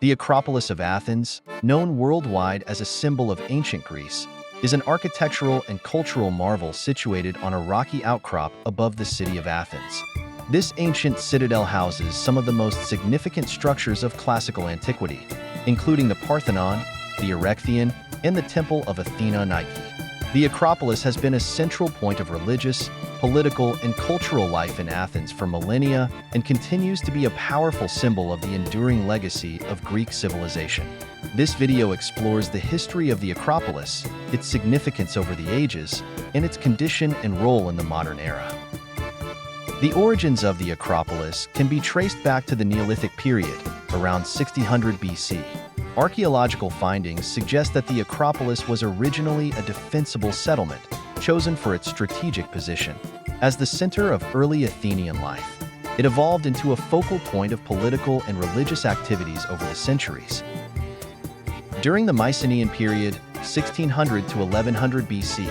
The Acropolis of Athens, known worldwide as a symbol of ancient Greece, is an architectural and cultural marvel situated on a rocky outcrop above the city of Athens. This ancient citadel houses some of the most significant structures of classical antiquity, including the Parthenon, the Erechtheion, and the Temple of Athena Nike. The Acropolis has been a central point of religious, political, and cultural life in Athens for millennia and continues to be a powerful symbol of the enduring legacy of Greek civilization. This video explores the history of the Acropolis, its significance over the ages, and its condition and role in the modern era. The origins of the Acropolis can be traced back to the Neolithic period, around 1600 BC. Archaeological findings suggest that the Acropolis was originally a defensible settlement, chosen for its strategic position. As the center of early Athenian life, it evolved into a focal point of political and religious activities over the centuries. During the Mycenaean period, 1600 to 1100 BC,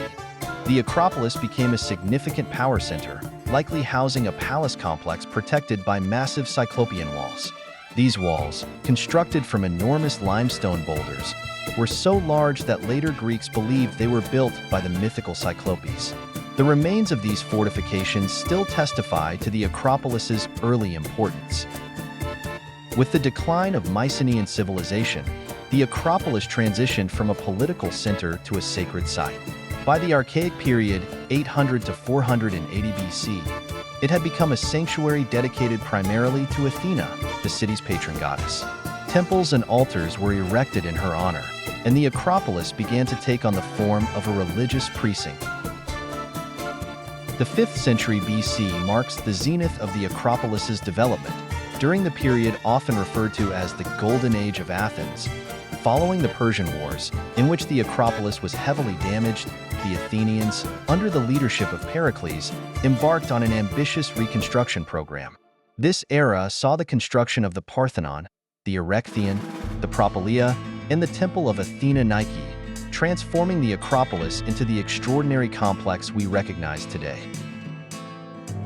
the Acropolis became a significant power center, likely housing a palace complex protected by massive cyclopean walls. These walls, constructed from enormous limestone boulders, were so large that later Greeks believed they were built by the mythical Cyclopes. The remains of these fortifications still testify to the Acropolis's early importance. With the decline of Mycenaean civilization, the Acropolis transitioned from a political center to a sacred site. By the Archaic period, 800 to 480 BC, it had become a sanctuary dedicated primarily to Athena, the city's patron goddess. Temples and altars were erected in her honor, and the Acropolis began to take on the form of a religious precinct. The 5th century BC marks the zenith of the Acropolis's development, during the period often referred to as the Golden Age of Athens. Following the Persian Wars, in which the Acropolis was heavily damaged, the Athenians, under the leadership of Pericles, embarked on an ambitious reconstruction program. This era saw the construction of the Parthenon, the Erechtheion, the Acropolis, and the Temple of Athena Nike, transforming the Acropolis into the extraordinary complex we recognize today.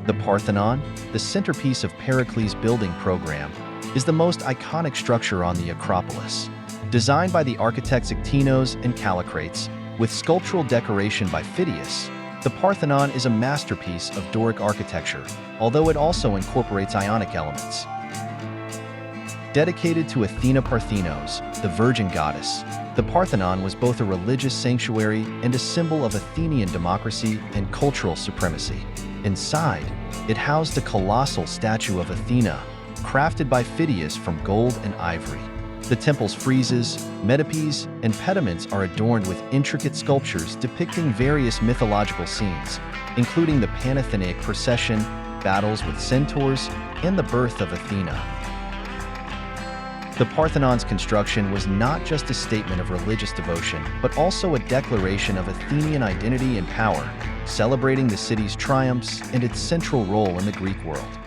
The Parthenon, the centerpiece of Pericles' building program, is the most iconic structure on the Acropolis. Designed by the architects Actinos and Callicrates, with sculptural decoration by Phidias, the Parthenon is a masterpiece of Doric architecture, although it also incorporates Ionic elements. Dedicated to Athena Parthenos, the virgin goddess, the Parthenon was both a religious sanctuary and a symbol of Athenian democracy and cultural supremacy. Inside, it housed a colossal statue of Athena, crafted by Phidias from gold and ivory. The temple's friezes, metopes, and pediments are adorned with intricate sculptures depicting various mythological scenes, including the Panathenaic procession, battles with centaurs, and the birth of Athena. The Parthenon's construction was not just a statement of religious devotion, but also a declaration of Athenian identity and power, celebrating the city's triumphs and its central role in the Greek world.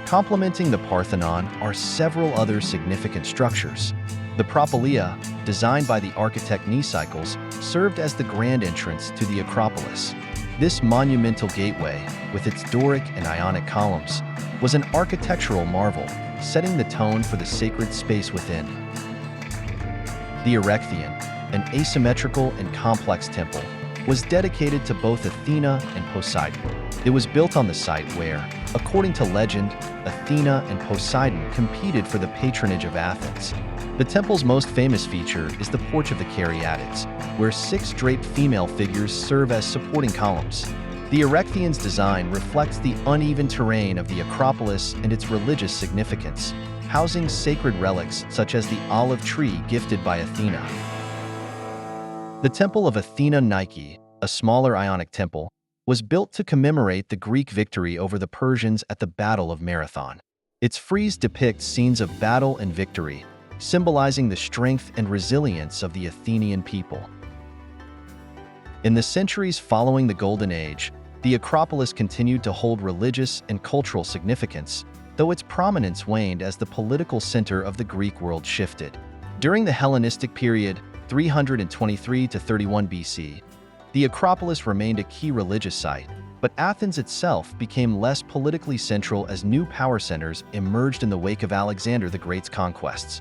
Complementing the Parthenon are several other significant structures. The Acropolis, designed by the architect Nicycles, served as the grand entrance to the Acropolis. This monumental gateway, with its Doric and Ionic columns, was an architectural marvel, setting the tone for the sacred space within. The Erechtheion, an asymmetrical and complex temple, was dedicated to both Athena and Poseidon. It was built on the site where, according to legend, Athena and Poseidon competed for the patronage of Athens. The temple's most famous feature is the Porch of the Caryatids, where 6 draped female figures serve as supporting columns. The Erechtheion's design reflects the uneven terrain of the Acropolis and its religious significance, housing sacred relics such as the olive tree gifted by Athena. The Temple of Athena Nike, a smaller Ionic temple, was built to commemorate the Greek victory over the Persians at the Battle of Marathon. Its frieze depicts scenes of battle and victory, symbolizing the strength and resilience of the Athenian people. In the centuries following the Golden Age, the Acropolis continued to hold religious and cultural significance, though its prominence waned as the political center of the Greek world shifted. During the Hellenistic period, 323 to 31 BC, the Acropolis remained a key religious site, but Athens itself became less politically central as new power centers emerged in the wake of Alexander the Great's conquests.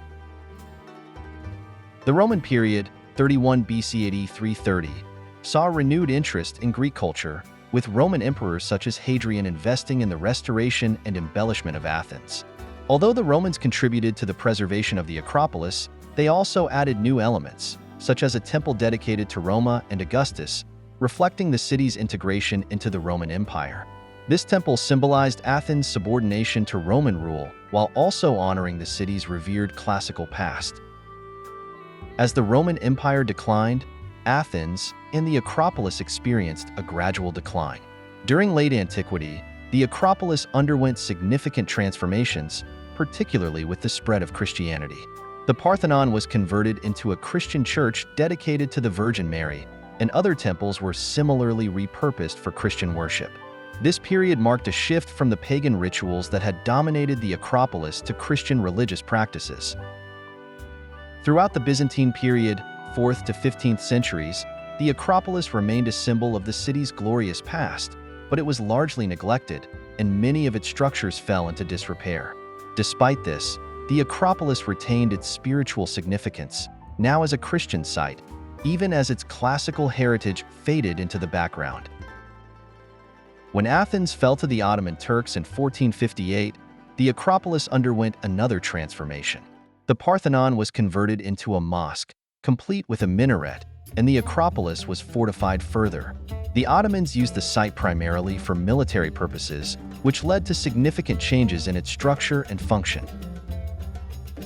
The Roman period, 31 BC AD 330, saw renewed interest in Greek culture, with Roman emperors such as Hadrian investing in the restoration and embellishment of Athens. Although the Romans contributed to the preservation of the Acropolis, they also added new elements, such as a temple dedicated to Roma and Augustus, reflecting the city's integration into the Roman Empire. This temple symbolized Athens' subordination to Roman rule, while also honoring the city's revered classical past. As the Roman Empire declined, Athens and the Acropolis experienced a gradual decline. During late antiquity, the Acropolis underwent significant transformations, particularly with the spread of Christianity. The Parthenon was converted into a Christian church dedicated to the Virgin Mary, and other temples were similarly repurposed for Christian worship. This period marked a shift from the pagan rituals that had dominated the Acropolis to Christian religious practices. Throughout the Byzantine period, 4th to 15th centuries, the Acropolis remained a symbol of the city's glorious past, but it was largely neglected, and many of its structures fell into disrepair. Despite this, the Acropolis retained its spiritual significance, now as a Christian site, even as its classical heritage faded into the background. When Athens fell to the Ottoman Turks in 1458, the Acropolis underwent another transformation. The Parthenon was converted into a mosque, complete with a minaret, and the Acropolis was fortified further. The Ottomans used the site primarily for military purposes, which led to significant changes in its structure and function.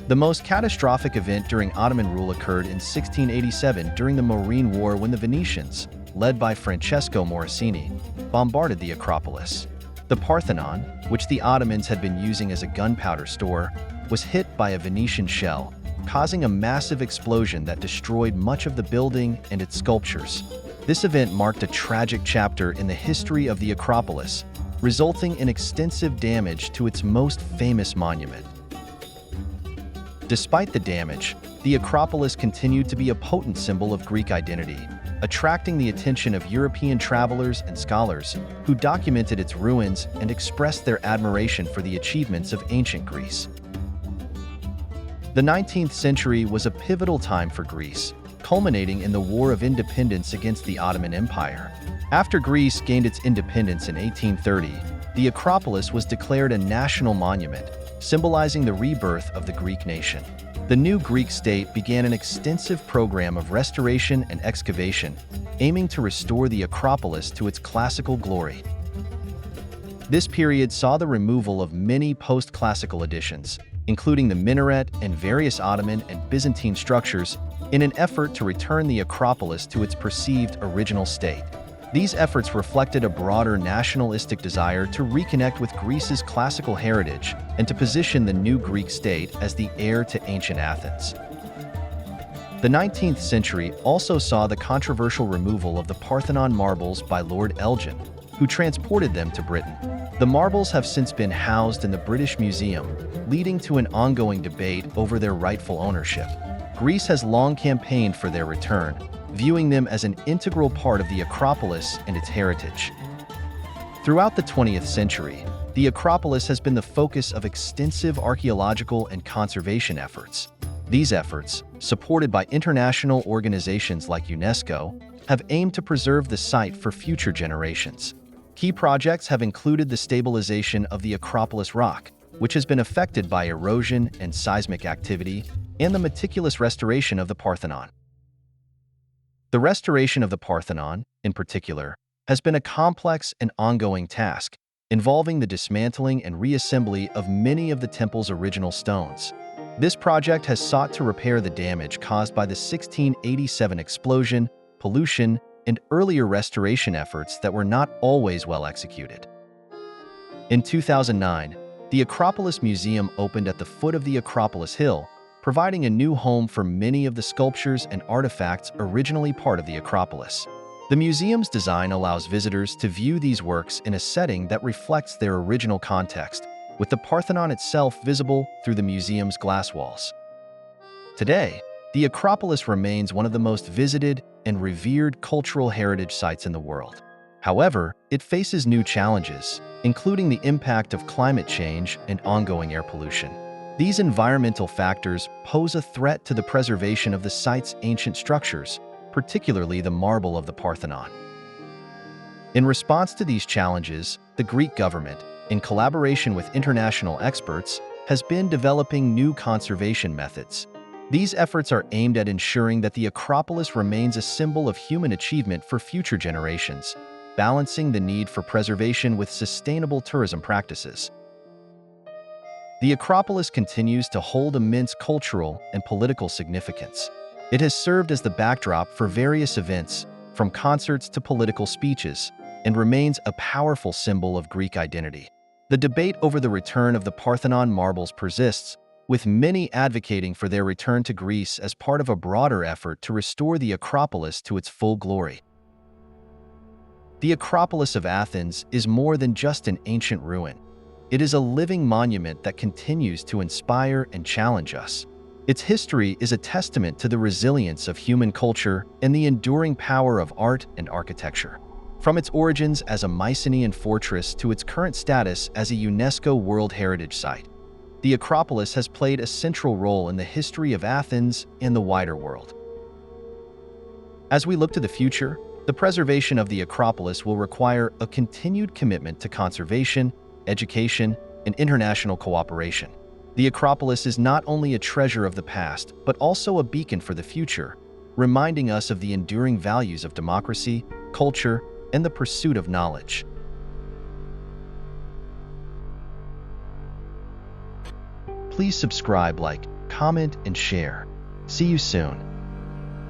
The most catastrophic event during Ottoman rule occurred in 1687 during the Morean War when the Venetians, led by Francesco Morosini, bombarded the Acropolis. The Parthenon, which the Ottomans had been using as a gunpowder store, was hit by a Venetian shell, causing a massive explosion that destroyed much of the building and its sculptures. This event marked a tragic chapter in the history of the Acropolis, resulting in extensive damage to its most famous monument. Despite the damage, the Acropolis continued to be a potent symbol of Greek identity, attracting the attention of European travelers and scholars who documented its ruins and expressed their admiration for the achievements of ancient Greece. The 19th century was a pivotal time for Greece, culminating in the War of Independence against the Ottoman Empire. After Greece gained its independence in 1830, the Acropolis was declared a national monument, symbolizing the rebirth of the Greek nation. The new Greek state began an extensive program of restoration and excavation, aiming to restore the Acropolis to its classical glory. This period saw the removal of many post-classical additions, including the minaret and various Ottoman and Byzantine structures, in an effort to return the Acropolis to its perceived original state. These efforts reflected a broader nationalistic desire to reconnect with Greece's classical heritage and to position the new Greek state as the heir to ancient Athens. The 19th century also saw the controversial removal of the Parthenon marbles by Lord Elgin, who transported them to Britain. The marbles have since been housed in the British Museum, leading to an ongoing debate over their rightful ownership. Greece has long campaigned for their return, viewing them as an integral part of the Acropolis and its heritage. Throughout the 20th century, the Acropolis has been the focus of extensive archaeological and conservation efforts. These efforts, supported by international organizations like UNESCO, have aimed to preserve the site for future generations. Key projects have included the stabilization of the Acropolis rock, which has been affected by erosion and seismic activity, and the meticulous restoration of the Parthenon. The restoration of the Parthenon, in particular, has been a complex and ongoing task, involving the dismantling and reassembly of many of the temple's original stones. This project has sought to repair the damage caused by the 1687 explosion, pollution, and earlier restoration efforts that were not always well executed. In 2009, the Acropolis Museum opened at the foot of the Acropolis Hill, providing a new home for many of the sculptures and artifacts originally part of the Acropolis. The museum's design allows visitors to view these works in a setting that reflects their original context, with the Parthenon itself visible through the museum's glass walls. Today, the Acropolis remains one of the most visited and revered cultural heritage sites in the world. However, it faces new challenges, including the impact of climate change and ongoing air pollution. These environmental factors pose a threat to the preservation of the site's ancient structures, particularly the marble of the Parthenon. In response to these challenges, the Greek government, in collaboration with international experts, has been developing new conservation methods. These efforts are aimed at ensuring that the Acropolis remains a symbol of human achievement for future generations, balancing the need for preservation with sustainable tourism practices. The Acropolis continues to hold immense cultural and political significance. It has served as the backdrop for various events, from concerts to political speeches, and remains a powerful symbol of Greek identity. The debate over the return of the Parthenon marbles persists, with many advocating for their return to Greece as part of a broader effort to restore the Acropolis to its full glory. The Acropolis of Athens is more than just an ancient ruin. It is a living monument that continues to inspire and challenge us. Its history is a testament to the resilience of human culture and the enduring power of art and architecture. From its origins as a Mycenaean fortress to its current status as a UNESCO World Heritage Site, the Acropolis has played a central role in the history of Athens and the wider world. As we look to the future, the preservation of the Acropolis will require a continued commitment to conservation, education, and international cooperation. The Acropolis is not only a treasure of the past, but also a beacon for the future, reminding us of the enduring values of democracy, culture, and the pursuit of knowledge. Please subscribe, like, comment, and share. See you soon.